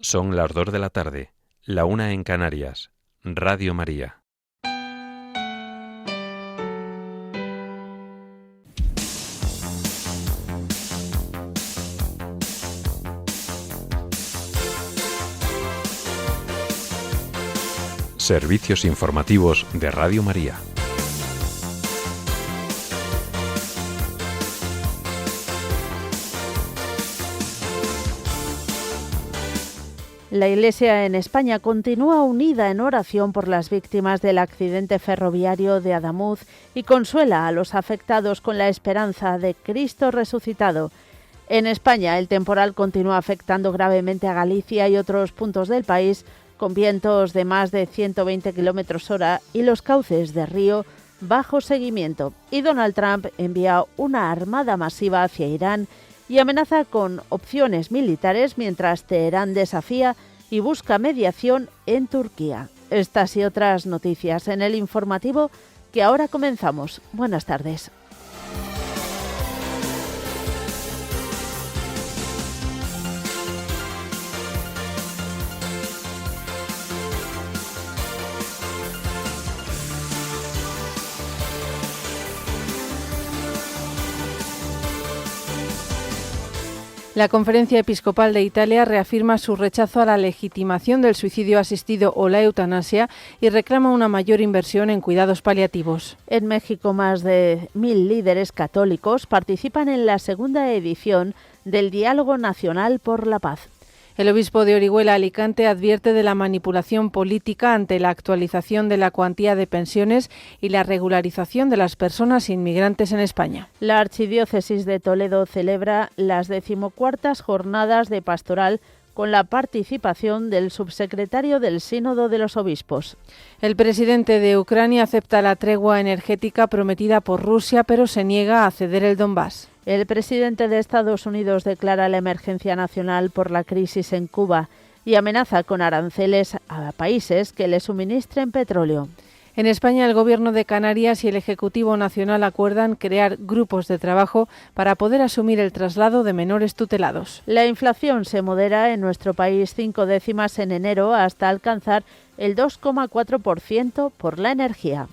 Son las 2 de la tarde, la 1 en Canarias. Radio María. Servicios informativos de Radio María. La Iglesia en España continúa unida en oración por las víctimas del accidente ferroviario de Adamuz y consuela a los afectados con la esperanza de Cristo resucitado. En España, el temporal continúa afectando gravemente a Galicia y otros puntos del país, con vientos de más de 120 km/h y los cauces de río bajo seguimiento. Y Donald Trump envía una armada masiva hacia Irán y amenaza con opciones militares mientras Teherán desafía y busca mediación en Turquía. Estas y otras noticias en el informativo que ahora comenzamos. Buenas tardes. La Conferencia Episcopal de Italia reafirma su rechazo a la legitimación del suicidio asistido o la eutanasia y reclama una mayor inversión en cuidados paliativos. En México, más de 1.000 líderes católicos participan en la segunda edición del Diálogo Nacional por la Paz. El obispo de Orihuela, Alicante, advierte de la manipulación política ante la actualización de la cuantía de pensiones y la regularización de las personas inmigrantes en España. La Archidiócesis de Toledo celebra las 14ª jornadas de pastoral con la participación del subsecretario del Sínodo de los Obispos. El presidente de Ucrania acepta la tregua energética prometida por Rusia, pero se niega a ceder el Donbass. El presidente de Estados Unidos declara la emergencia nacional por la crisis en Cuba y amenaza con aranceles a países que le suministren petróleo. En España, el Gobierno de Canarias y el Ejecutivo Nacional acuerdan crear grupos de trabajo para poder asumir el traslado de menores tutelados. La inflación se modera en nuestro país 5 décimas en enero hasta alcanzar el 2,4% por la energía.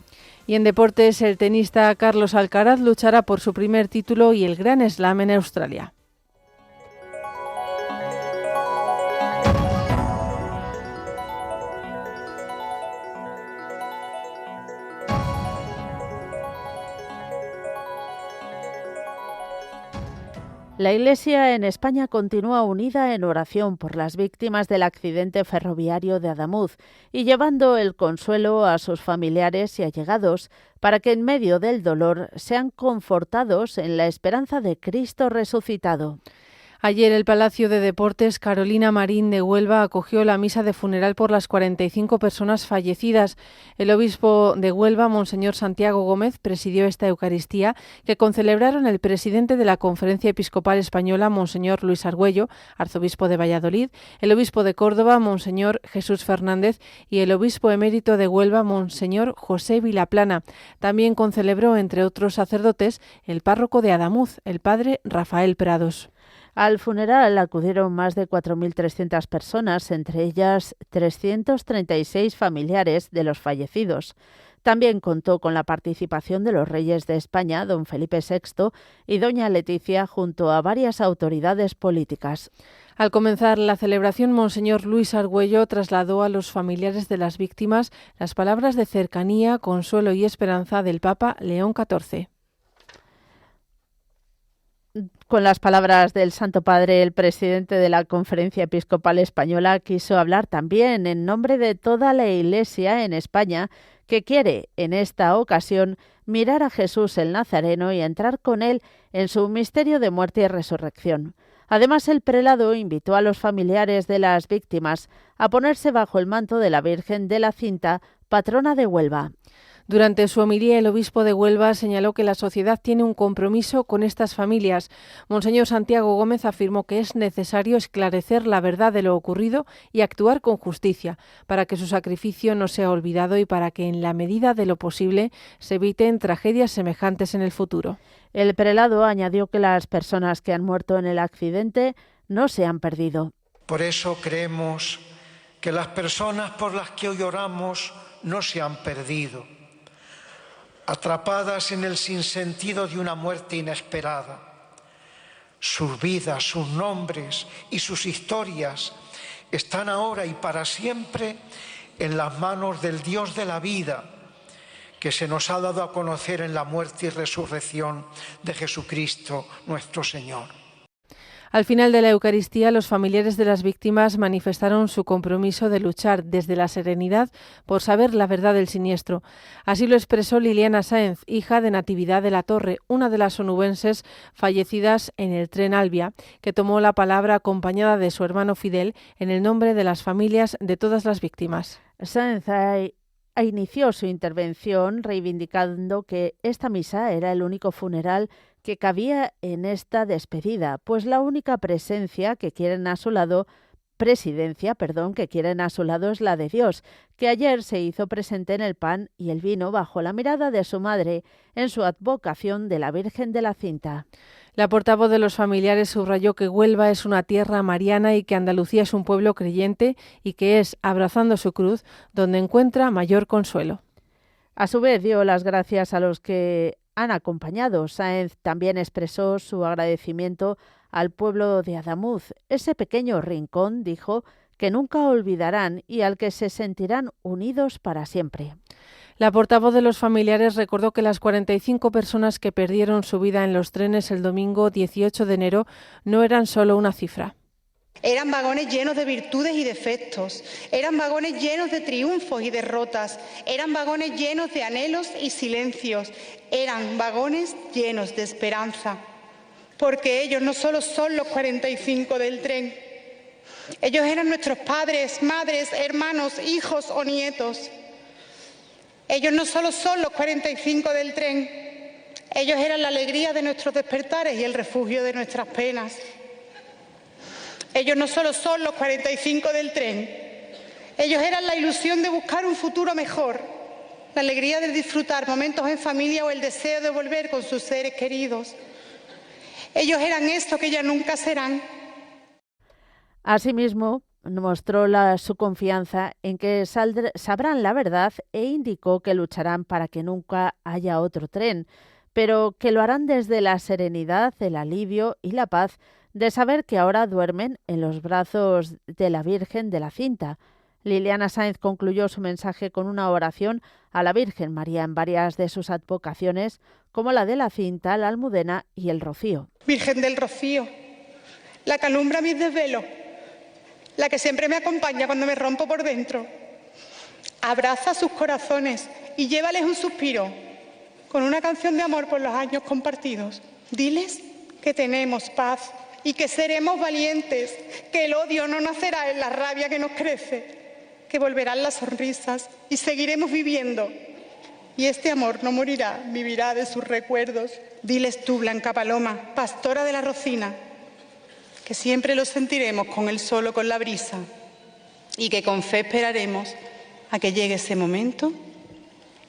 Y en deportes, el tenista Carlos Alcaraz luchará por su primer título y el Grand Slam en Australia. La Iglesia en España continúa unida en oración por las víctimas del accidente ferroviario de Adamuz y llevando el consuelo a sus familiares y allegados para que en medio del dolor sean confortados en la esperanza de Cristo resucitado. Ayer el Palacio de Deportes Carolina Marín de Huelva acogió la misa de funeral por las 45 personas fallecidas. El obispo de Huelva, Monseñor Santiago Gómez, presidió esta Eucaristía que concelebraron el presidente de la Conferencia Episcopal Española, Monseñor Luis Argüello, arzobispo de Valladolid, el obispo de Córdoba, Monseñor Jesús Fernández, y el obispo emérito de Huelva, Monseñor José Vilaplana. También concelebró, entre otros sacerdotes, el párroco de Adamuz, el padre Rafael Prados. Al funeral acudieron más de 4.300 personas, entre ellas 336 familiares de los fallecidos. También contó con la participación de los reyes de España, don Felipe VI y doña Leticia, junto a varias autoridades políticas. Al comenzar la celebración, Monseñor Luis Argüello trasladó a los familiares de las víctimas las palabras de cercanía, consuelo y esperanza del Papa León XIV. Con las palabras del Santo Padre, el presidente de la Conferencia Episcopal Española quiso hablar también en nombre de toda la Iglesia en España, que quiere, en esta ocasión, mirar a Jesús el Nazareno y entrar con él en su misterio de muerte y resurrección. Además, el prelado invitó a los familiares de las víctimas a ponerse bajo el manto de la Virgen de la Cinta, patrona de Huelva. Durante su homilía, el obispo de Huelva señaló que la sociedad tiene un compromiso con estas familias. Monseñor Santiago Gómez afirmó que es necesario esclarecer la verdad de lo ocurrido y actuar con justicia, para que su sacrificio no sea olvidado y para que, en la medida de lo posible, se eviten tragedias semejantes en el futuro. El prelado añadió que las personas que han muerto en el accidente no se han perdido. Por eso creemos que las personas por las que hoy oramos no se han perdido, atrapadas en el sinsentido de una muerte inesperada. Sus vidas, sus nombres y sus historias están ahora y para siempre en las manos del Dios de la vida, que se nos ha dado a conocer en la muerte y resurrección de Jesucristo nuestro Señor. Al final de la Eucaristía, los familiares de las víctimas manifestaron su compromiso de luchar desde la serenidad por saber la verdad del siniestro. Así lo expresó Liliana Sáenz, hija de Natividad de la Torre, una de las onubenses fallecidas en el tren Albia, que tomó la palabra acompañada de su hermano Fidel en el nombre de las familias de todas las víctimas. Sáenz inició su intervención reivindicando que esta misa era el único funeral que cabía en esta despedida, pues la única presidencia que quieren a su lado es la de Dios, que ayer se hizo presente en el pan y el vino bajo la mirada de su madre en su advocación de la Virgen de la Cinta. La portavoz de los familiares subrayó que Huelva es una tierra mariana y que Andalucía es un pueblo creyente y que es, abrazando su cruz, donde encuentra mayor consuelo. A su vez, dio las gracias a los que han acompañado. Sáenz también expresó su agradecimiento al pueblo de Adamuz, ese pequeño rincón, dijo, que nunca olvidarán y al que se sentirán unidos para siempre. La portavoz de los familiares recordó que las 45 personas que perdieron su vida en los trenes el domingo 18 de enero no eran solo una cifra. Eran vagones llenos de virtudes y defectos, eran vagones llenos de triunfos y derrotas, eran vagones llenos de anhelos y silencios, eran vagones llenos de esperanza. Porque ellos no solo son los 45 del tren, ellos eran nuestros padres, madres, hermanos, hijos o nietos. Ellos no solo son los 45 del tren, ellos eran la alegría de nuestros despertares y el refugio de nuestras penas. Ellos no solo son los 45 del tren, ellos eran la ilusión de buscar un futuro mejor, la alegría de disfrutar momentos en familia o el deseo de volver con sus seres queridos. Ellos eran esto que ya nunca serán. Asimismo, mostró su confianza en que sabrán la verdad e indicó que lucharán para que nunca haya otro tren, pero que lo harán desde la serenidad, el alivio y la paz de saber que ahora duermen en los brazos de la Virgen de la Cinta. Liliana Sáenz concluyó su mensaje con una oración a la Virgen María en varias de sus advocaciones, como la de la Cinta, la Almudena y el Rocío. Virgen del Rocío, la que alumbra mis desvelos, la que siempre me acompaña cuando me rompo por dentro. Abraza sus corazones y llévales un suspiro con una canción de amor por los años compartidos. Diles que tenemos paz y que seremos valientes, que el odio no nacerá en la rabia que nos crece, que volverán las sonrisas y seguiremos viviendo. Y este amor no morirá, vivirá de sus recuerdos. Diles tú, Blanca Paloma, pastora de la Rocina, que siempre lo sentiremos con el sol o con la brisa y que con fe esperaremos a que llegue ese momento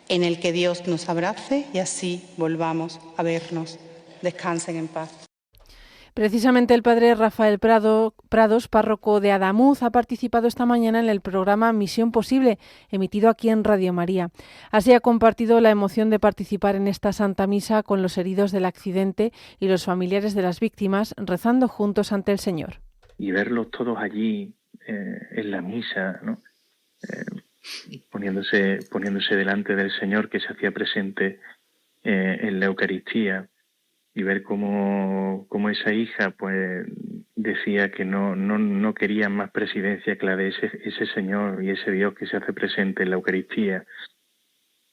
en el que Dios nos abrace y así volvamos a vernos. Descansen en paz. Precisamente el padre Rafael Prados, párroco de Adamuz, ha participado esta mañana en el programa Misión Posible, emitido aquí en Radio María. Así ha compartido la emoción de participar en esta Santa Misa con los heridos del accidente y los familiares de las víctimas, rezando juntos ante el Señor. Y verlos todos allí en la misa, ¿no? Poniéndose delante del Señor que se hacía presente en la Eucaristía, y ver cómo esa hija pues decía que no quería más presidencia que la de ese Señor y ese Dios que se hace presente en la Eucaristía,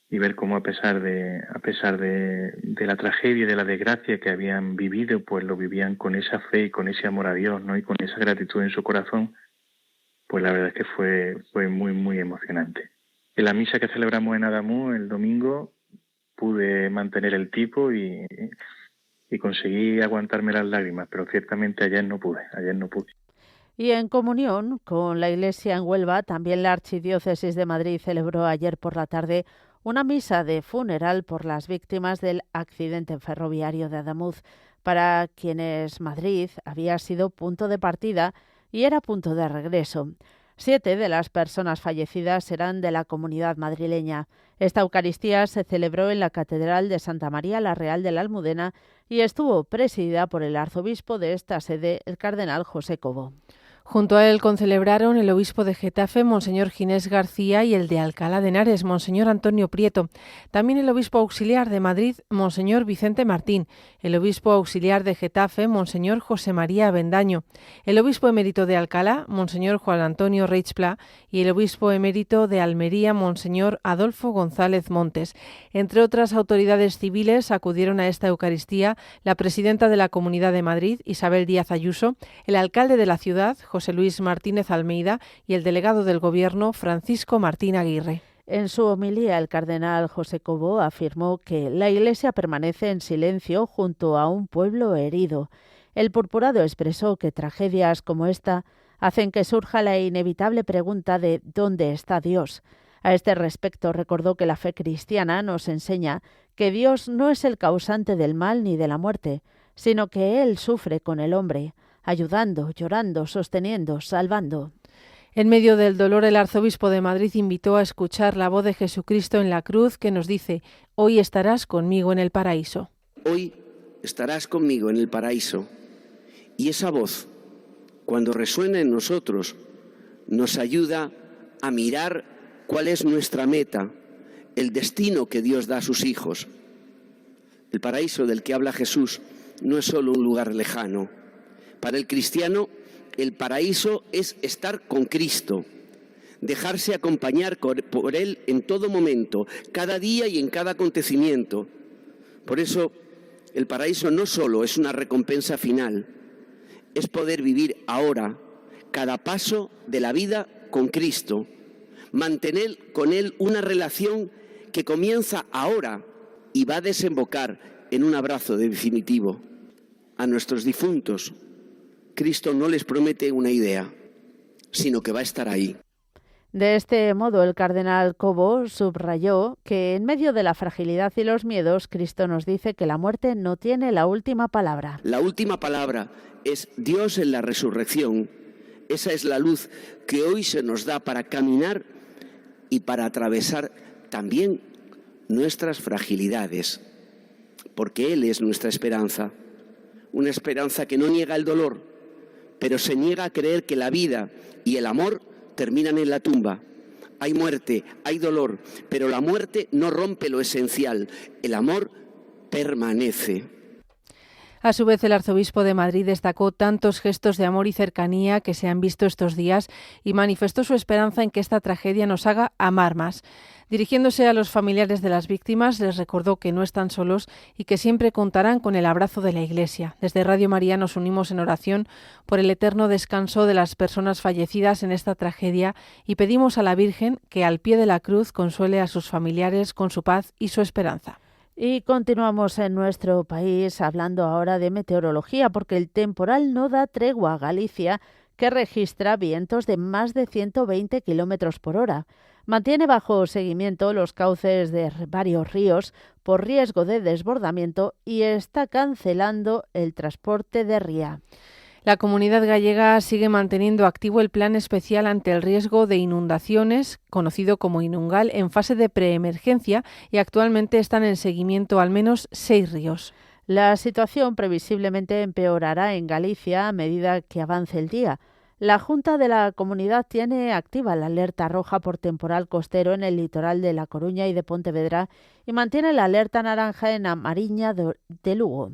y ver cómo a pesar de la tragedia y de la desgracia que habían vivido, pues lo vivían con esa fe y con ese amor a Dios, ¿no? Y con esa gratitud en su corazón. Pues la verdad es que fue muy, muy emocionante. En la misa que celebramos en Adamuz el domingo pude mantener el tipo y conseguí aguantarme las lágrimas, pero ciertamente ayer no pude. Y en comunión con la Iglesia en Huelva, también la Archidiócesis de Madrid celebró ayer por la tarde una misa de funeral por las víctimas del accidente ferroviario de Adamuz, para quienes Madrid había sido punto de partida y era punto de regreso. 7 de las personas fallecidas eran de la comunidad madrileña. Esta Eucaristía se celebró en la Catedral de Santa María la Real de la Almudena y estuvo presidida por el arzobispo de esta sede, el cardenal José Cobo. Junto a él concelebraron el obispo de Getafe, Monseñor Ginés García, y el de Alcalá de Henares, Monseñor Antonio Prieto. También el obispo auxiliar de Madrid, Monseñor Vicente Martín. El obispo auxiliar de Getafe, Monseñor José María Avendaño. El obispo emérito de Alcalá, Monseñor Juan Antonio Reichpla. Y el obispo emérito de Almería, Monseñor Adolfo González Montes. Entre otras autoridades civiles acudieron a esta Eucaristía la presidenta de la Comunidad de Madrid, Isabel Díaz Ayuso, el alcalde de la ciudad, José Luis Martínez Almeida, y el delegado del Gobierno, Francisco Martín Aguirre. En su homilía, el cardenal José Cobo afirmó que la Iglesia permanece en silencio junto a un pueblo herido. El purpurado expresó que tragedias como esta hacen que surja la inevitable pregunta de ¿dónde está Dios? A este respecto, recordó que la fe cristiana nos enseña que Dios no es el causante del mal ni de la muerte, sino que Él sufre con el hombre, ayudando, llorando, sosteniendo, salvando. En medio del dolor, el arzobispo de Madrid invitó a escuchar la voz de Jesucristo en la cruz que nos dice: hoy estarás conmigo en el paraíso. Hoy estarás conmigo en el paraíso. Y esa voz, cuando resuena en nosotros, nos ayuda a mirar cuál es nuestra meta, el destino que Dios da a sus hijos. El paraíso del que habla Jesús no es solo un lugar lejano. Para el cristiano, el paraíso es estar con Cristo, dejarse acompañar por Él en todo momento, cada día y en cada acontecimiento. Por eso, el paraíso no solo es una recompensa final, es poder vivir ahora, cada paso de la vida con Cristo, mantener con Él una relación que comienza ahora y va a desembocar en un abrazo definitivo. A nuestros difuntos, Cristo no les promete una idea, sino que va a estar ahí. De este modo, el cardenal Cobo subrayó que en medio de la fragilidad y los miedos, Cristo nos dice que la muerte no tiene la última palabra. La última palabra es Dios en la resurrección. Esa es la luz que hoy se nos da para caminar y para atravesar también nuestras fragilidades, porque Él es nuestra esperanza. Una esperanza que no niega el dolor, pero se niega a creer que la vida y el amor terminan en la tumba. Hay muerte, hay dolor, pero la muerte no rompe lo esencial. El amor permanece. A su vez, el arzobispo de Madrid destacó tantos gestos de amor y cercanía que se han visto estos días y manifestó su esperanza en que esta tragedia nos haga amar más. Dirigiéndose a los familiares de las víctimas, les recordó que no están solos y que siempre contarán con el abrazo de la Iglesia. Desde Radio María nos unimos en oración por el eterno descanso de las personas fallecidas en esta tragedia y pedimos a la Virgen que al pie de la cruz consuele a sus familiares con su paz y su esperanza. Y continuamos en nuestro país hablando ahora de meteorología, porque el temporal no da tregua a Galicia, que registra vientos de más de 120 kilómetros por hora. Mantiene bajo seguimiento los cauces de varios ríos por riesgo de desbordamiento y está cancelando el transporte de ría. La Comunidad gallega sigue manteniendo activo el plan especial ante el riesgo de inundaciones, conocido como Inungal, en fase de preemergencia, y actualmente están en seguimiento al menos 6 ríos. La situación previsiblemente empeorará en Galicia a medida que avance el día. La Junta de la Comunidad tiene activa la alerta roja por temporal costero en el litoral de La Coruña y de Pontevedra y mantiene la alerta naranja en A Mariña de Lugo.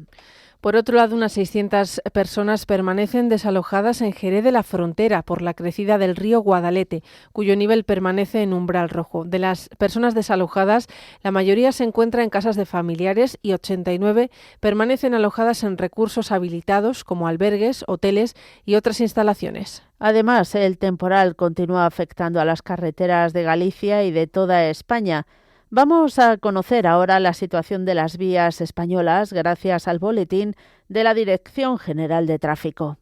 Por otro lado, unas 600 personas permanecen desalojadas en Jerez de la Frontera por la crecida del río Guadalete, cuyo nivel permanece en umbral rojo. De las personas desalojadas, la mayoría se encuentra en casas de familiares y 89 permanecen alojadas en recursos habilitados como albergues, hoteles y otras instalaciones. Además, el temporal continúa afectando a las carreteras de Galicia y de toda España. Vamos a conocer ahora la situación de las vías españolas gracias al boletín de la Dirección General de Tráfico.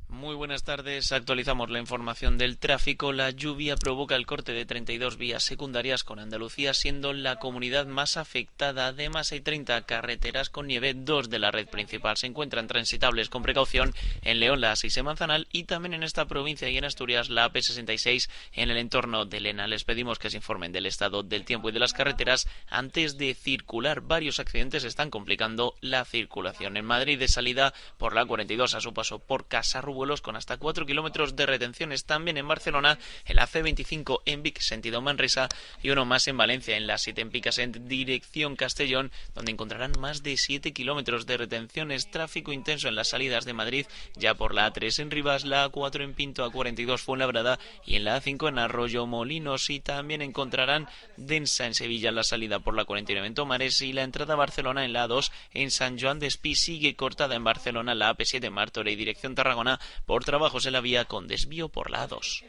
Muy Muy buenas tardes. Actualizamos la información del tráfico. La lluvia provoca el corte de 32 vías secundarias, con Andalucía siendo la comunidad más afectada. Además, hay 30 carreteras con nieve. 2 de la red principal se encuentran transitables con precaución. En León, la A6 en Manzanal, y también en esta provincia y en Asturias, la AP66 en el entorno de Lena. Les pedimos que se informen del estado del tiempo y de las carreteras antes de circular. Varios accidentes están complicando la circulación. En Madrid, de salida por la 42 a su paso por Casarrubuelos, con hasta 4 kilómetros de retenciones. También en Barcelona, en la C25 en Vic, sentido Manresa, y uno más en Valencia, en la 7 en Picas, en dirección Castellón, donde encontrarán más de 7 kilómetros de retenciones. Tráfico intenso en las salidas de Madrid, ya por la A3 en Rivas, la A4 en Pinto, A42 Fuenlabrada y en la A5 en Arroyo Molinos. Y también encontrarán densa en Sevilla la salida por la 49 en Tomares, y la entrada a Barcelona en la A2 en San Joan de Espí. Sigue cortada en Barcelona la AP7 en Martorell y dirección Tarragona por trabajos en la vía, con desvío por la A2.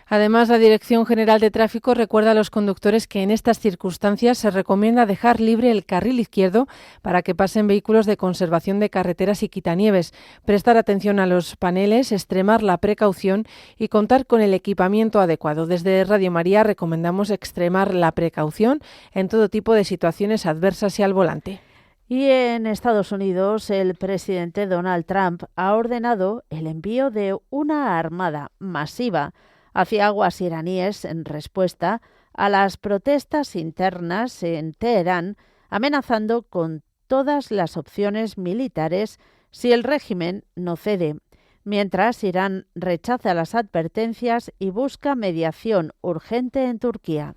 Además, la Dirección General de Tráfico recuerda a los conductores que en estas circunstancias se recomienda dejar libre el carril izquierdo para que pasen vehículos de conservación de carreteras y quitanieves, prestar atención a los paneles, extremar la precaución y contar con el equipamiento adecuado. Desde Radio María recomendamos extremar la precaución en todo tipo de situaciones adversas y al volante. Y en Estados Unidos, el presidente Donald Trump ha ordenado el envío de una armada masiva hacia aguas iraníes en respuesta a las protestas internas en Teherán, amenazando con todas las opciones militares si el régimen no cede, mientras Irán rechaza las advertencias y busca mediación urgente en Turquía.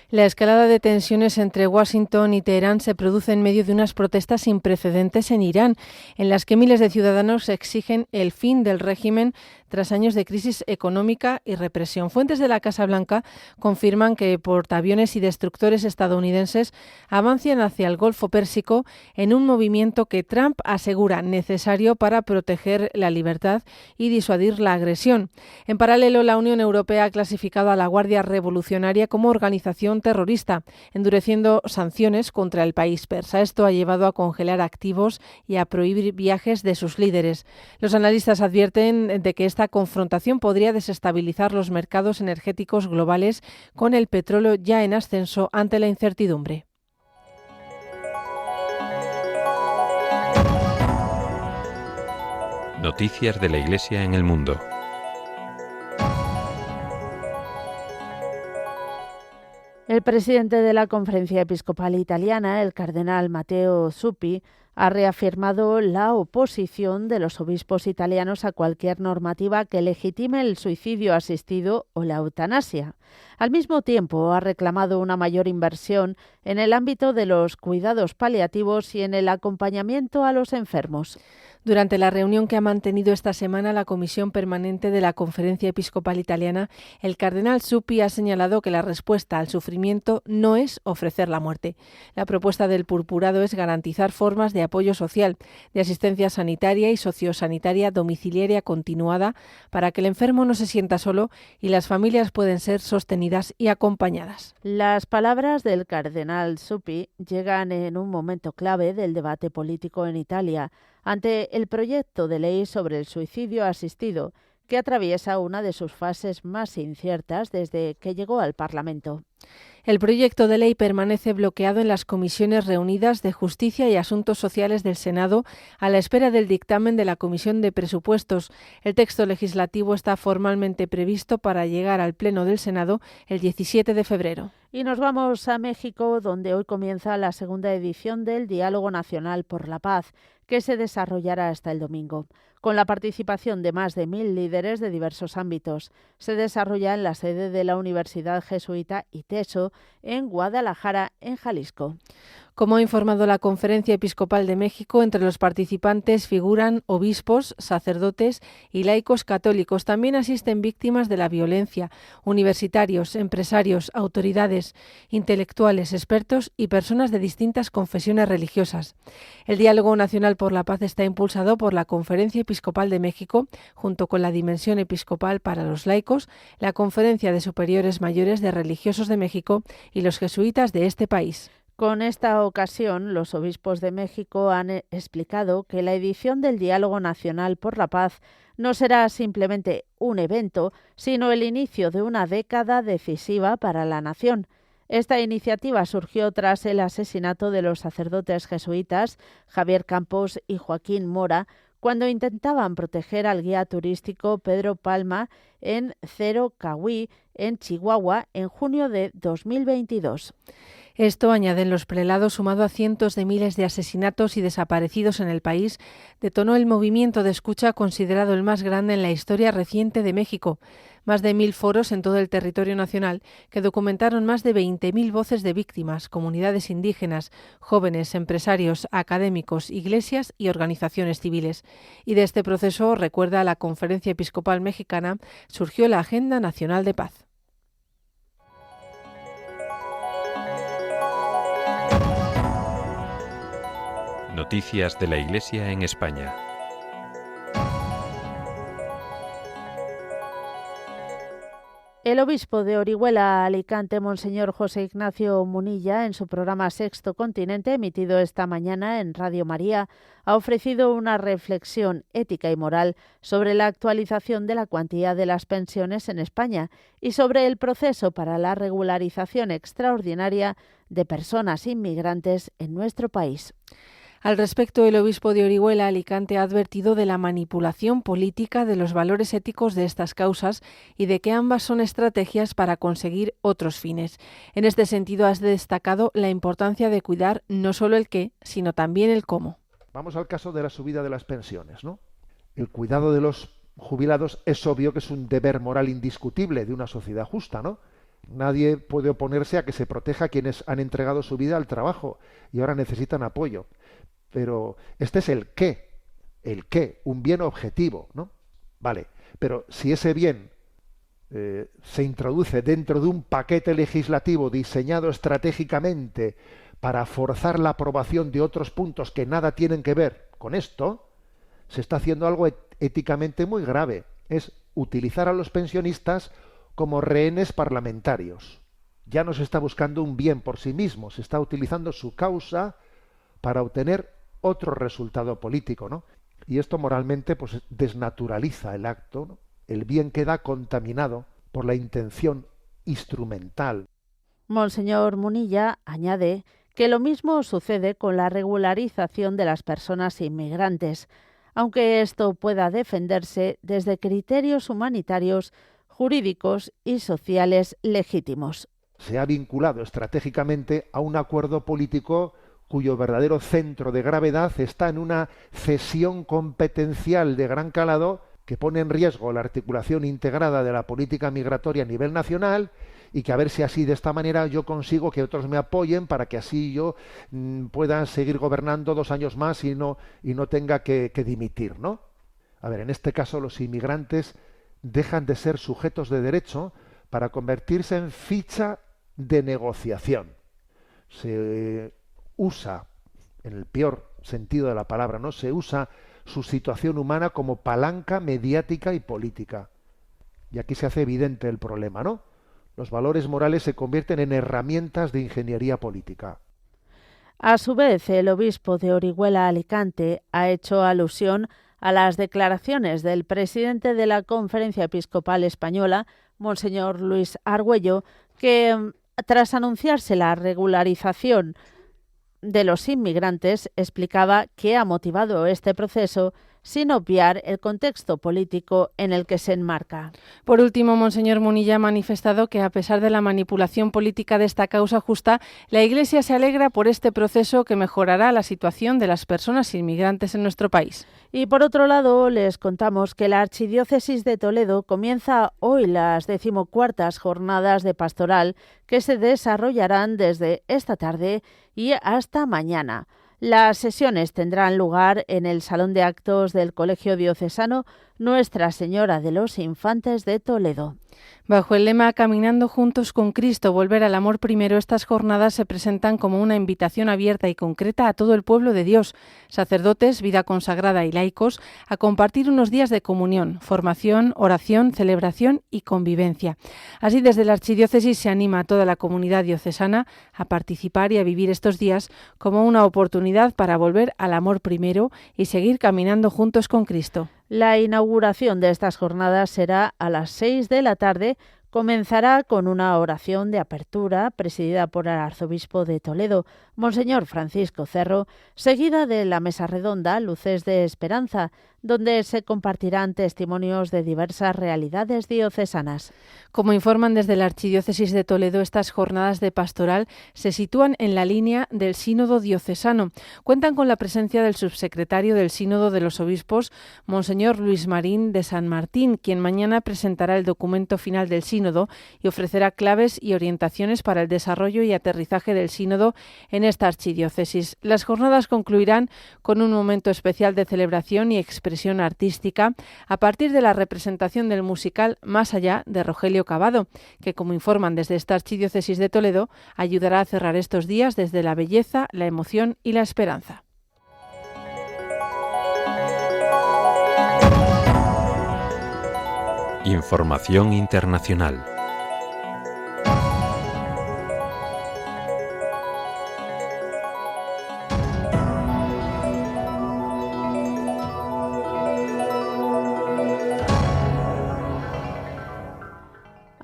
La escalada de tensiones entre Washington y Teherán se produce en medio de unas protestas sin precedentes en Irán, en las que miles de ciudadanos exigen el fin del régimen tras años de crisis económica y represión. Fuentes de la Casa Blanca confirman que portaaviones y destructores estadounidenses avancian hacia el Golfo Pérsico en un movimiento que Trump asegura necesario para proteger la libertad y disuadir la agresión. En paralelo, la Unión Europea ha clasificado a la Guardia Revolucionaria como organización terrorista, endureciendo sanciones contra el país persa. Esto ha llevado a congelar activos y a prohibir viajes de sus líderes. Los analistas advierten de que esta confrontación podría desestabilizar los mercados energéticos globales, con el petróleo ya en ascenso ante la incertidumbre. Noticias de la Iglesia en el mundo. El presidente de la Conferencia Episcopal Italiana, el cardenal Matteo Zuppi, ha reafirmado la oposición de los obispos italianos a cualquier normativa que legitime el suicidio asistido o la eutanasia. Al mismo tiempo, ha reclamado una mayor inversión en el ámbito de los cuidados paliativos y en el acompañamiento a los enfermos. Durante la reunión que ha mantenido esta semana la Comisión Permanente de la Conferencia Episcopal Italiana, el cardenal Zuppi ha señalado que la respuesta al sufrimiento no es ofrecer la muerte. La propuesta del purpurado es garantizar formas de apoyo social, de asistencia sanitaria y sociosanitaria domiciliaria continuada para que el enfermo no se sienta solo y las familias pueden ser sostenidas y acompañadas. Las palabras del cardenal Zuppi llegan en un momento clave del debate político en Italia, ante el proyecto de ley sobre el suicidio asistido, que atraviesa una de sus fases más inciertas desde que llegó al Parlamento. El proyecto de ley permanece bloqueado en las comisiones reunidas de Justicia y Asuntos Sociales del Senado a la espera del dictamen de la Comisión de Presupuestos. El texto legislativo está formalmente previsto para llegar al Pleno del Senado el 17 de febrero. Y nos vamos a México, donde hoy comienza la segunda edición del Diálogo Nacional por la Paz, que se desarrollará hasta el domingo. Con la participación de más de 1.000 líderes de diversos ámbitos. Se desarrolla en la sede de la Universidad Jesuita ITESO, en Guadalajara, en Jalisco. Como ha informado la Conferencia Episcopal de México, entre los participantes figuran obispos, sacerdotes y laicos católicos. También asisten víctimas de la violencia, universitarios, empresarios, autoridades, intelectuales, expertos y personas de distintas confesiones religiosas. El Diálogo Nacional por la Paz está impulsado por la Conferencia Episcopal de México, junto con la Dimensión Episcopal para los Laicos, la Conferencia de Superiores Mayores de Religiosos de México y los jesuitas de este país. Con esta ocasión, los obispos de México han explicado que la edición del Diálogo Nacional por la Paz no será simplemente un evento, sino el inicio de una década decisiva para la nación. Esta iniciativa surgió tras el asesinato de los sacerdotes jesuitas Javier Campos y Joaquín Mora, cuando intentaban proteger al guía turístico Pedro Palma en Cerro Cahuí, en Chihuahua, en junio de 2022. Esto, añaden los prelados, sumado a cientos de miles de asesinatos y desaparecidos en el país, detonó el movimiento de escucha considerado el más grande en la historia reciente de México. Más de 1.000 foros en todo el territorio nacional que documentaron más de 20.000 voces de víctimas, comunidades indígenas, jóvenes, empresarios, académicos, iglesias y organizaciones civiles. Y de este proceso, recuerda la Conferencia Episcopal Mexicana, surgió la Agenda Nacional de Paz. Noticias de la Iglesia en España. El obispo de Orihuela, Alicante, Monseñor José Ignacio Munilla, en su programa Sexto Continente, emitido esta mañana en Radio María, ha ofrecido una reflexión ética y moral sobre la actualización de la cuantía de las pensiones en España y sobre el proceso para la regularización extraordinaria de personas inmigrantes en nuestro país. Al respecto, el obispo de Orihuela, Alicante, ha advertido de la manipulación política de los valores éticos de estas causas y de que ambas son estrategias para conseguir otros fines. En este sentido, has destacado la importancia de cuidar no solo el qué, sino también el cómo. Vamos al caso de la subida de las pensiones, ¿no? El cuidado de los jubilados es obvio que es un deber moral indiscutible de una sociedad justa, ¿no? Nadie puede oponerse a que se proteja a quienes han entregado su vida al trabajo y ahora necesitan apoyo. Pero este es el qué, un bien objetivo, ¿no? Vale, pero si ese bien se introduce dentro de un paquete legislativo diseñado estratégicamente para forzar la aprobación de otros puntos que nada tienen que ver con esto, se está haciendo algo éticamente muy grave. Es utilizar a los pensionistas como rehenes parlamentarios. Ya no se está buscando un bien por sí mismo, se está utilizando su causa para obtener otro resultado político, ¿no? Y esto moralmente pues desnaturaliza el acto, ¿no? El bien queda contaminado por la intención instrumental. Monseñor Munilla añade que lo mismo sucede con la regularización de las personas inmigrantes, aunque esto pueda defenderse desde criterios humanitarios, jurídicos y sociales legítimos. Se ha vinculado estratégicamente a un acuerdo político cuyo verdadero centro de gravedad está en una cesión competencial de gran calado que pone en riesgo la articulación integrada de la política migratoria a nivel nacional y que a ver si así de esta manera yo consigo que otros me apoyen para que así yo pueda seguir gobernando 2 años más y no tenga que dimitir, ¿no? A ver, en este caso los inmigrantes dejan de ser sujetos de derecho para convertirse en ficha de negociación. Se usa, en el peor sentido de la palabra, ¿no? Se usa su situación humana como palanca mediática y política. Y aquí se hace evidente el problema, ¿no? Los valores morales se convierten en herramientas de ingeniería política. A su vez, el obispo de Orihuela, Alicante, ha hecho alusión a las declaraciones del presidente de la Conferencia Episcopal Española, Monseñor Luis Argüello, que, tras anunciarse la regularización de los inmigrantes, explicaba qué ha motivado este proceso sin obviar el contexto político en el que se enmarca. Por último, Monseñor Munilla ha manifestado que, a pesar de la manipulación política de esta causa justa, la Iglesia se alegra por este proceso que mejorará la situación de las personas inmigrantes en nuestro país. Y por otro lado, les contamos que la Archidiócesis de Toledo comienza hoy las 14ª jornadas de pastoral que se desarrollarán desde esta tarde y hasta mañana. Las sesiones tendrán lugar en el Salón de Actos del Colegio Diocesano Nuestra Señora de los Infantes de Toledo. Bajo el lema Caminando juntos con Cristo, volver al amor primero, estas jornadas se presentan como una invitación abierta y concreta a todo el pueblo de Dios, sacerdotes, vida consagrada y laicos, a compartir unos días de comunión, formación, oración, celebración y convivencia. Así, desde la Archidiócesis se anima a toda la comunidad diocesana a participar y a vivir estos días como una oportunidad para volver al amor primero y seguir caminando juntos con Cristo. La inauguración de estas jornadas será a las 6 de la tarde. Comenzará con una oración de apertura presidida por el arzobispo de Toledo, Monseñor Francisco Cerro, seguida de la mesa redonda Luces de Esperanza, donde se compartirán testimonios de diversas realidades diocesanas. Como informan desde la Archidiócesis de Toledo, estas jornadas de pastoral se sitúan en la línea del Sínodo diocesano. Cuentan con la presencia del subsecretario del Sínodo de los Obispos, Monseñor Luis Marín de San Martín, quien mañana presentará el documento final del Sínodo y ofrecerá claves y orientaciones para el desarrollo y aterrizaje del Sínodo en esta archidiócesis. Las jornadas concluirán con un momento especial de celebración y expresión artística a partir de la representación del musical Más allá de Rogelio Cavado, que, como informan desde esta archidiócesis de Toledo, ayudará a cerrar estos días desde la belleza, la emoción y la esperanza. Información internacional.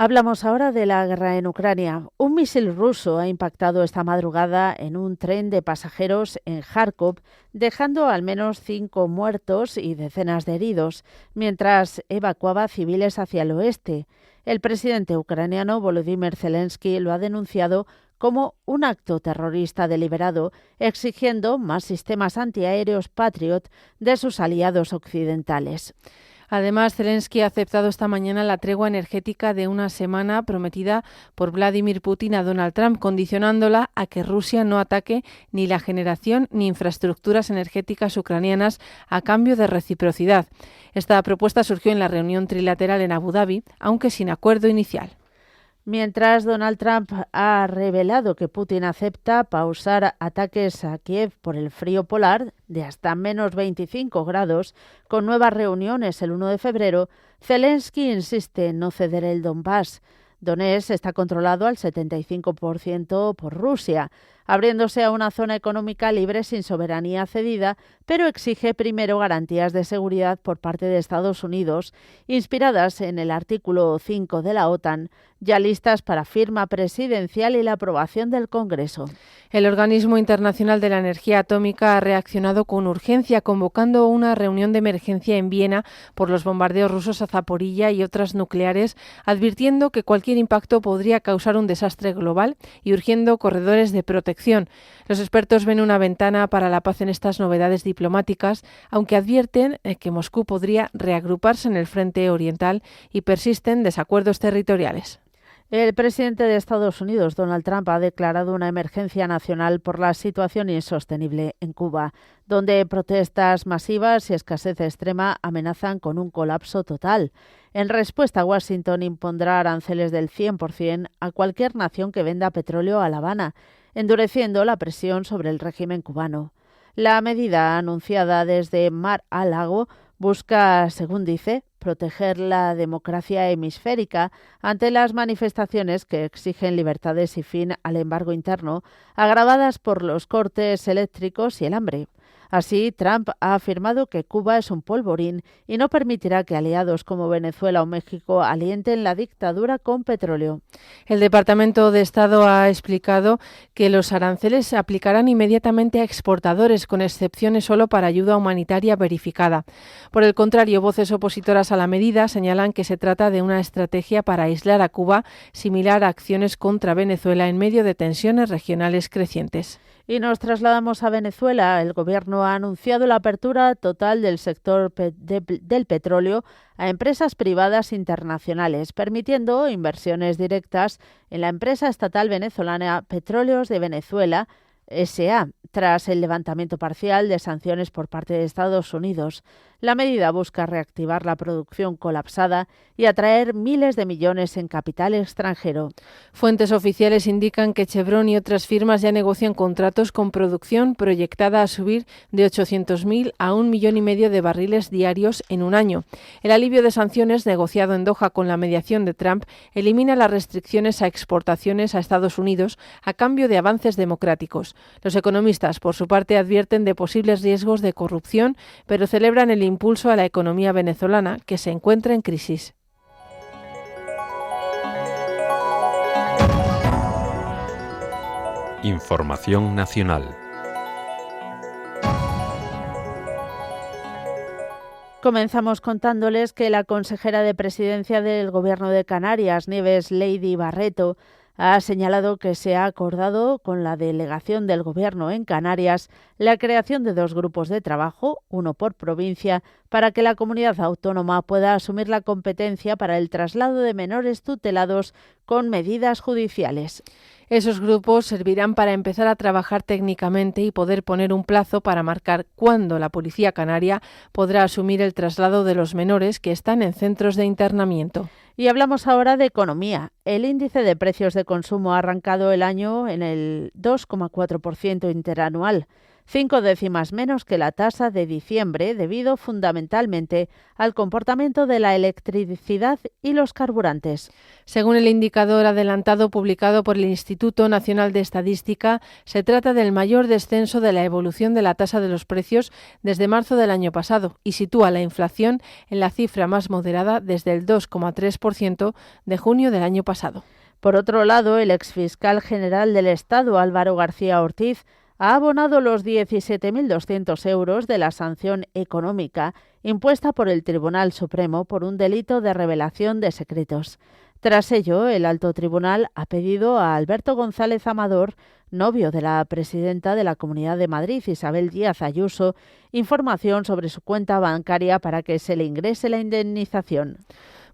Hablamos ahora de la guerra en Ucrania. Un misil ruso ha impactado esta madrugada en un tren de pasajeros en Kharkov, dejando al menos 5 muertos y decenas de heridos, mientras evacuaba civiles hacia el oeste. El presidente ucraniano Volodymyr Zelensky lo ha denunciado como un acto terrorista deliberado, exigiendo más sistemas antiaéreos Patriot de sus aliados occidentales. Además, Zelensky ha aceptado esta mañana la tregua energética de una semana prometida por Vladimir Putin a Donald Trump, condicionándola a que Rusia no ataque ni la generación ni infraestructuras energéticas ucranianas a cambio de reciprocidad. Esta propuesta surgió en la reunión trilateral en Abu Dhabi, aunque sin acuerdo inicial. Mientras, Donald Trump ha revelado que Putin acepta pausar ataques a Kiev por el frío polar de hasta menos 25 grados, con nuevas reuniones el 1 de febrero, Zelensky insiste en no ceder el Donbass. Donetsk está controlado al 75% por Rusia, abriéndose a una zona económica libre sin soberanía cedida, pero exige primero garantías de seguridad por parte de Estados Unidos, inspiradas en el artículo 5 de la OTAN, ya listas para firma presidencial y la aprobación del Congreso. El Organismo Internacional de la Energía Atómica ha reaccionado con urgencia, convocando una reunión de emergencia en Viena por los bombardeos rusos a Zaporilla y otras nucleares, advirtiendo que cualquier impacto podría causar un desastre global y urgiendo corredores de protección. Los expertos ven una ventana para la paz en estas novedades diplomáticas, aunque advierten que Moscú podría reagruparse en el frente oriental y persisten desacuerdos territoriales. El presidente de Estados Unidos, Donald Trump, ha declarado una emergencia nacional por la situación insostenible en Cuba, donde protestas masivas y escasez extrema amenazan con un colapso total. En respuesta, Washington impondrá aranceles del 100% a cualquier nación que venda petróleo a La Habana, endureciendo la presión sobre el régimen cubano. La medida, anunciada desde Mar-a-Lago, busca, según dice, proteger la democracia hemisférica ante las manifestaciones que exigen libertades y fin al embargo interno, agravadas por los cortes eléctricos y el hambre. Así, Trump ha afirmado que Cuba es un polvorín y no permitirá que aliados como Venezuela o México alienten la dictadura con petróleo. El Departamento de Estado ha explicado que los aranceles se aplicarán inmediatamente a exportadores, con excepciones solo para ayuda humanitaria verificada. Por el contrario, voces opositoras a la medida señalan que se trata de una estrategia para aislar a Cuba, similar a acciones contra Venezuela en medio de tensiones regionales crecientes. Y nos trasladamos a Venezuela. El Gobierno ha anunciado la apertura total del sector del petróleo a empresas privadas internacionales, permitiendo inversiones directas en la empresa estatal venezolana Petróleos de Venezuela, S.A., tras el levantamiento parcial de sanciones por parte de Estados Unidos. La medida busca reactivar la producción colapsada y atraer miles de millones en capital extranjero. Fuentes oficiales indican que Chevron y otras firmas ya negocian contratos con producción proyectada a subir de 800.000 a 1,5 millones de barriles diarios en un año. El alivio de sanciones negociado en Doha con la mediación de Trump elimina las restricciones a exportaciones a Estados Unidos a cambio de avances democráticos. Los economistas, por su parte, advierten de posibles riesgos de corrupción, pero celebran el impulso a la economía venezolana, que se encuentra en crisis. Información nacional. Comenzamos contándoles que la consejera de Presidencia del Gobierno de Canarias, Nieves Lady Barreto, ha señalado que se ha acordado con la delegación del Gobierno en Canarias la creación de 2 grupos de trabajo, uno por provincia, para que la comunidad autónoma pueda asumir la competencia para el traslado de menores tutelados con medidas judiciales. Esos grupos servirán para empezar a trabajar técnicamente y poder poner un plazo para marcar cuándo la Policía Canaria podrá asumir el traslado de los menores que están en centros de internamiento. Y hablamos ahora de economía. El índice de precios de consumo ha arrancado el año en el 2,4% interanual, 5 décimas menos que la tasa de diciembre, debido fundamentalmente al comportamiento de la electricidad y los carburantes. Según el indicador adelantado publicado por el Instituto Nacional de Estadística, se trata del mayor descenso de la evolución de la tasa de los precios desde marzo del año pasado y sitúa la inflación en la cifra más moderada desde el 2,3% de junio del año pasado. Por otro lado, el exfiscal general del Estado, Álvaro García Ortiz, ha abonado los 17.200 euros de la sanción económica impuesta por el Tribunal Supremo por un delito de revelación de secretos. Tras ello, el Alto Tribunal ha pedido a Alberto González Amador, novio de la presidenta de la Comunidad de Madrid, Isabel Díaz Ayuso, información sobre su cuenta bancaria para que se le ingrese la indemnización.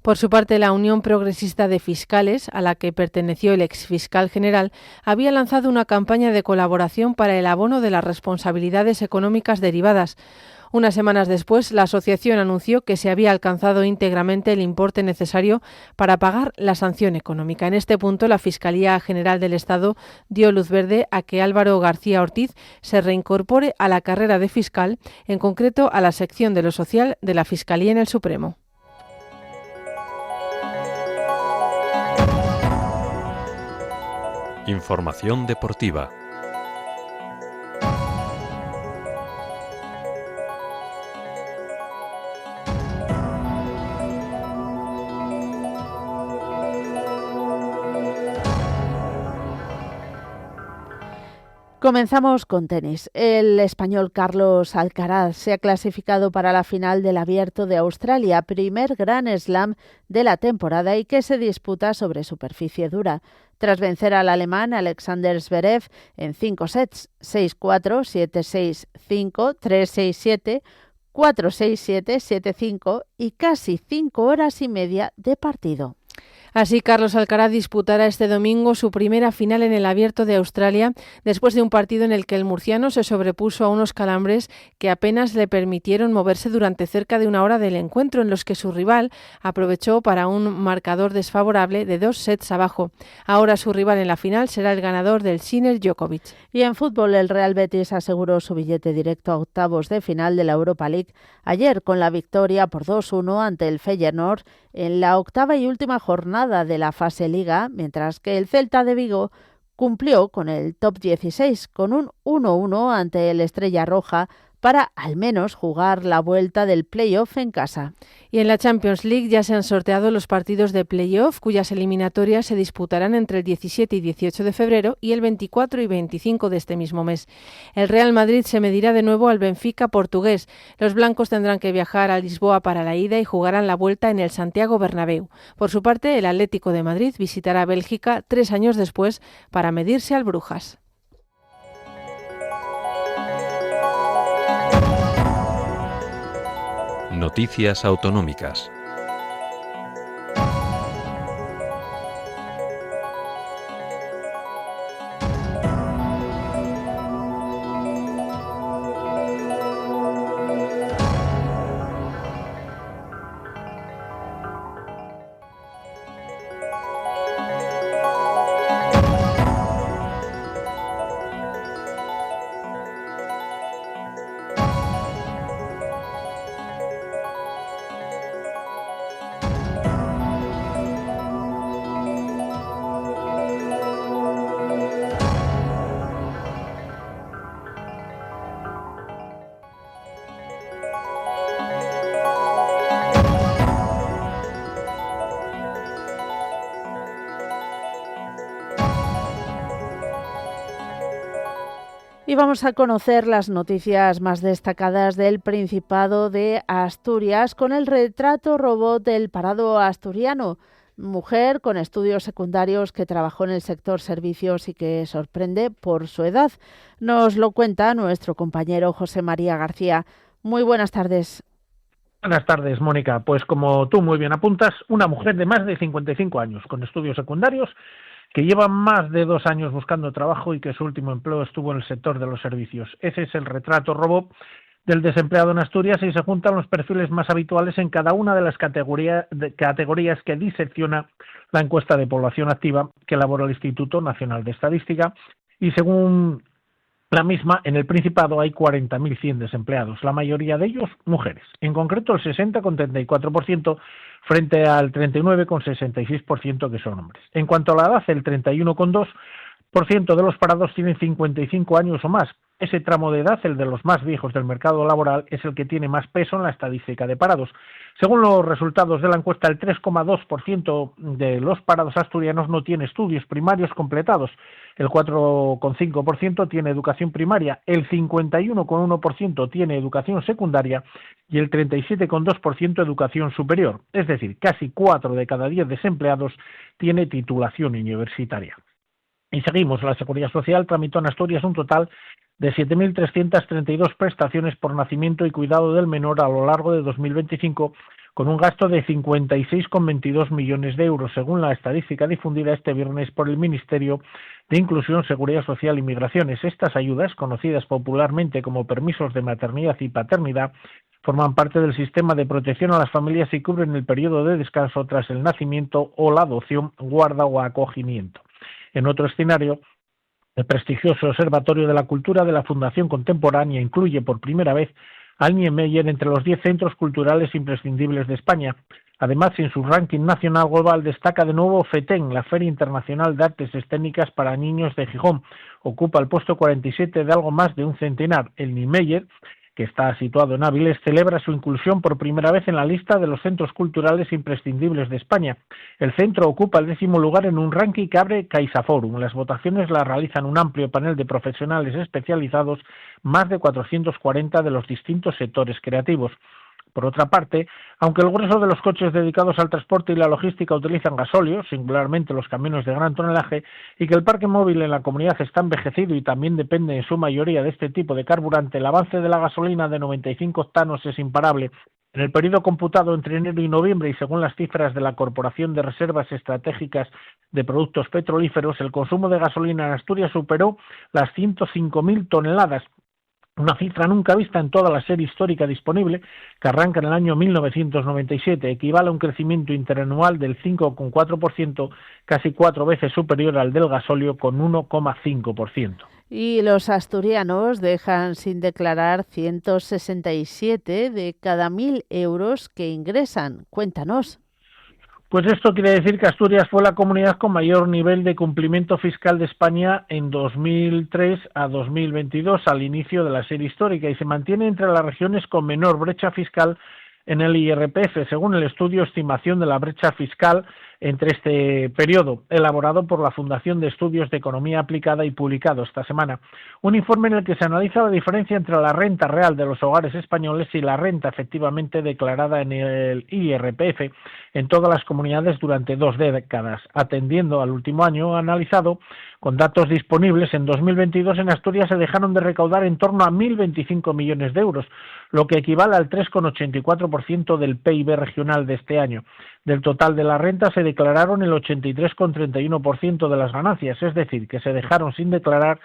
Por su parte, la Unión Progresista de Fiscales, a la que perteneció el exfiscal general, había lanzado una campaña de colaboración para el abono de las responsabilidades económicas derivadas. Unas semanas después, la asociación anunció que se había alcanzado íntegramente el importe necesario para pagar la sanción económica. En este punto, la Fiscalía General del Estado dio luz verde a que Álvaro García Ortiz se reincorpore a la carrera de fiscal, en concreto a la sección de lo social de la Fiscalía en el Supremo. Información deportiva. Comenzamos con tenis. El español Carlos Alcaraz se ha clasificado para la final del Abierto de Australia, primer Grand Slam de la temporada y que se disputa sobre superficie dura. Tras vencer al alemán Alexander Zverev en 5 sets, 6-4, 7-6, 5, 3-6-7, 4-6-7, 7-5 y casi 5 horas y media de partido. Así, Carlos Alcaraz disputará este domingo su primera final en el Abierto de Australia, después de un partido en el que el murciano se sobrepuso a unos calambres que apenas le permitieron moverse durante cerca de una hora del encuentro, en los que su rival aprovechó para un marcador desfavorable de 2 sets abajo. Ahora su rival en la final será el ganador del Sinner Djokovic. Y en fútbol, el Real Betis aseguró su billete directo a octavos de final de la Europa League ayer con la victoria por 2-1 ante el Feyenoord en la octava y última jornada de la fase Liga, mientras que el Celta de Vigo cumplió con el top 16 con un 1-1 ante el Estrella Roja para al menos jugar la vuelta del play-off en casa. Y en la Champions League ya se han sorteado los partidos de play-off, cuyas eliminatorias se disputarán entre el 17 y 18 de febrero y el 24 y 25 de este mismo mes. El Real Madrid se medirá de nuevo al Benfica portugués. Los blancos tendrán que viajar a Lisboa para la ida y jugarán la vuelta en el Santiago Bernabéu. Por su parte, el Atlético de Madrid visitará Bélgica 3 años después para medirse al Brujas. Noticias autonómicas. Y vamos a conocer las noticias más destacadas del Principado de Asturias con el retrato robot del parado asturiano. Mujer con estudios secundarios que trabajó en el sector servicios y que sorprende por su edad. Nos lo cuenta nuestro compañero José María García. Muy buenas tardes. Buenas tardes, Mónica. Pues como tú muy bien apuntas, una mujer de más de 55 años con estudios secundarios que lleva más de 2 años buscando trabajo y que su último empleo estuvo en el sector de los servicios. Ese es el retrato robot del desempleado en Asturias y se juntan los perfiles más habituales en cada una de las categorías que disecciona la encuesta de población activa que elabora el Instituto Nacional de Estadística y según la misma, en el Principado hay 40.100 desempleados, la mayoría de ellos mujeres, en concreto el 60,34% frente al 39,66% que son hombres. En cuanto a la edad, el 31,2% de los parados tienen 55 años o más. Ese tramo de edad, el de los más viejos del mercado laboral, es el que tiene más peso en la estadística de parados. Según los resultados de la encuesta, el 3,2% de los parados asturianos no tiene estudios primarios completados, el 4,5% tiene educación primaria, el 51,1% tiene educación secundaria y el 37,2% educación superior. Es decir, casi 4 de cada 10 desempleados tiene titulación universitaria. Y seguimos, la Seguridad Social tramitó en Asturias un total de 7.332 prestaciones por nacimiento y cuidado del menor a lo largo de 2025, con un gasto de 56,22 millones de euros, según la estadística difundida este viernes por el Ministerio de Inclusión, Seguridad Social y Migraciones. Estas ayudas, conocidas popularmente como permisos de maternidad y paternidad, forman parte del sistema de protección a las familias y cubren el periodo de descanso tras el nacimiento o la adopción, guarda o acogimiento. En otro escenario, el prestigioso Observatorio de la Cultura de la Fundación Contemporánea incluye por primera vez al Niemeyer entre los 10 centros culturales imprescindibles de España. Además, en su ranking nacional global destaca de nuevo FETEN, la Feria Internacional de Artes Escénicas para Niños de Gijón. Ocupa el puesto 47 de algo más de un centenar. El Niemeyer, que está situado en Áviles, celebra su inclusión por primera vez en la lista de los centros culturales imprescindibles de España. El centro ocupa el 10º lugar en un ranking que abre CaixaForum. Las votaciones las realizan un amplio panel de profesionales especializados, más de 440 de los distintos sectores creativos. Por otra parte, aunque el grueso de los coches dedicados al transporte y la logística utilizan gasóleo, singularmente los camiones de gran tonelaje, y que el parque móvil en la comunidad está envejecido y también depende en su mayoría de este tipo de carburante, el avance de la gasolina de 95 octanos es imparable. En el periodo computado entre enero y noviembre y según las cifras de la Corporación de Reservas Estratégicas de Productos Petrolíferos, el consumo de gasolina en Asturias superó las 105.000 toneladas, una cifra nunca vista en toda la serie histórica disponible, que arranca en el año 1997, equivale a un crecimiento interanual del 5,4%, casi 4 veces superior al del gasóleo con 1,5%. Y los asturianos dejan sin declarar 167 de cada 1.000 euros que ingresan. Cuéntanos. Pues esto quiere decir que Asturias fue la comunidad con mayor nivel de cumplimiento fiscal de España en 2003 a 2022, al inicio de la serie histórica, y se mantiene entre las regiones con menor brecha fiscal en el IRPF, según el estudio Estimación de la brecha fiscal entre este periodo, elaborado por la Fundación de Estudios de Economía Aplicada y publicado esta semana. Un informe en el que se analiza la diferencia entre la renta real de los hogares españoles y la renta efectivamente declarada en el IRPF en todas las comunidades durante 2 décadas, atendiendo al último año analizado. Con datos disponibles, en 2022 en Asturias se dejaron de recaudar en torno a 1.025 millones de euros, lo que equivale al 3,84% del PIB regional de este año. Del total de la renta se declararon el 83,31% de las ganancias, es decir, que se dejaron sin declarar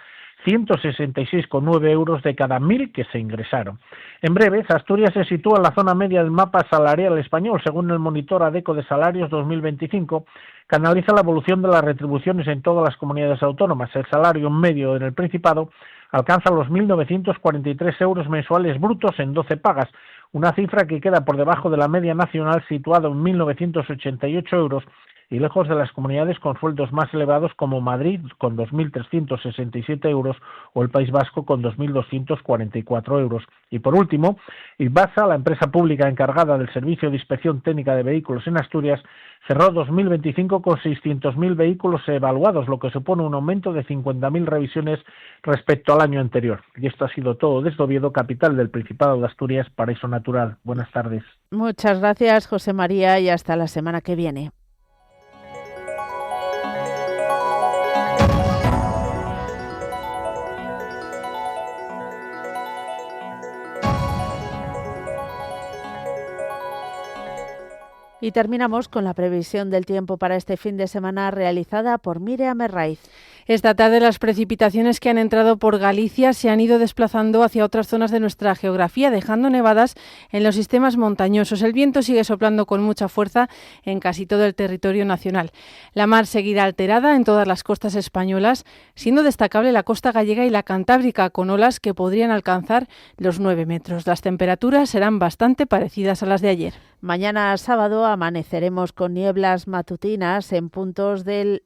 166,9 euros de cada 1.000 que se ingresaron. En breve, Asturias se sitúa en la zona media del mapa salarial español, según el monitor ADECO de Salarios 2025, que analiza la evolución de las retribuciones en todas las comunidades autónomas. El salario medio en el Principado alcanza los 1.943 euros mensuales brutos en 12 pagas, una cifra que queda por debajo de la media nacional situada en 1.988 euros y lejos de las comunidades con sueldos más elevados como Madrid con 2.367 euros o el País Vasco con 2.244 euros. Y por último, Ibasa, la empresa pública encargada del servicio de inspección técnica de vehículos en Asturias, cerró 2025 con 600.000 vehículos evaluados, lo que supone un aumento de 50.000 revisiones respecto al año anterior. Y esto ha sido todo desde Oviedo, capital del Principado de Asturias, paraíso natural. Buenas tardes. Muchas gracias, José María, y hasta la semana que viene. Y terminamos con la previsión del tiempo para este fin de semana realizada por Míriam Herraiz. Esta tarde las precipitaciones que han entrado por Galicia se han ido desplazando hacia otras zonas de nuestra geografía, dejando nevadas en los sistemas montañosos. El viento sigue soplando con mucha fuerza en casi todo el territorio nacional. La mar seguirá alterada en todas las costas españolas, siendo destacable la costa gallega y la cantábrica, con olas que podrían alcanzar los 9 metros. Las temperaturas serán bastante parecidas a las de ayer. Mañana sábado amaneceremos con nieblas matutinas en puntos de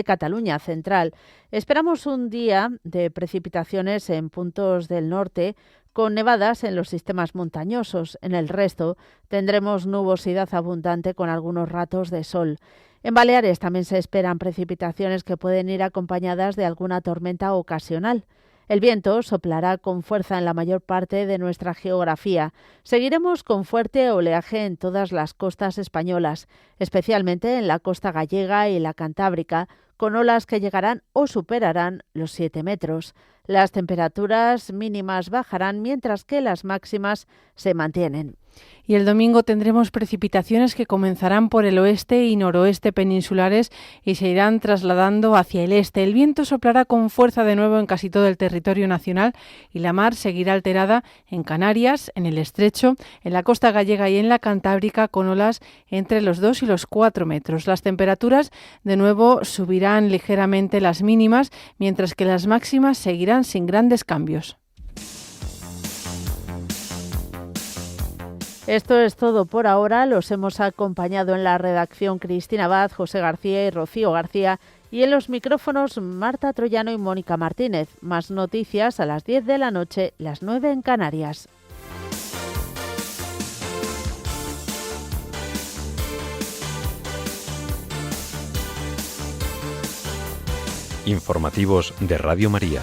Cataluña central. Esperamos un día de precipitaciones en puntos del norte, con nevadas en los sistemas montañosos. En el resto tendremos nubosidad abundante con algunos ratos de sol. En Baleares también se esperan precipitaciones que pueden ir acompañadas de alguna tormenta ocasional. El viento soplará con fuerza en la mayor parte de nuestra geografía. Seguiremos con fuerte oleaje en todas las costas españolas, especialmente en la costa gallega y la cantábrica, con olas que llegarán o superarán los 7 metros. Las temperaturas mínimas bajarán mientras que las máximas se mantienen. Y el domingo tendremos precipitaciones que comenzarán por el oeste y noroeste peninsulares y se irán trasladando hacia el este. El viento soplará con fuerza de nuevo en casi todo el territorio nacional y la mar seguirá alterada en Canarias, en el Estrecho, en la costa gallega y en la Cantábrica, con olas entre los 2 y los 4 metros. Las temperaturas de nuevo subirán ligeramente las mínimas, mientras que las máximas seguirán sin grandes cambios. Esto es todo por ahora. Los hemos acompañado en la redacción Cristina Abad, José García y Rocío García, y en los micrófonos Marta Troyano y Mónica Martínez. Más noticias a las 10 de la noche, las 9 en Canarias. Informativos de Radio María.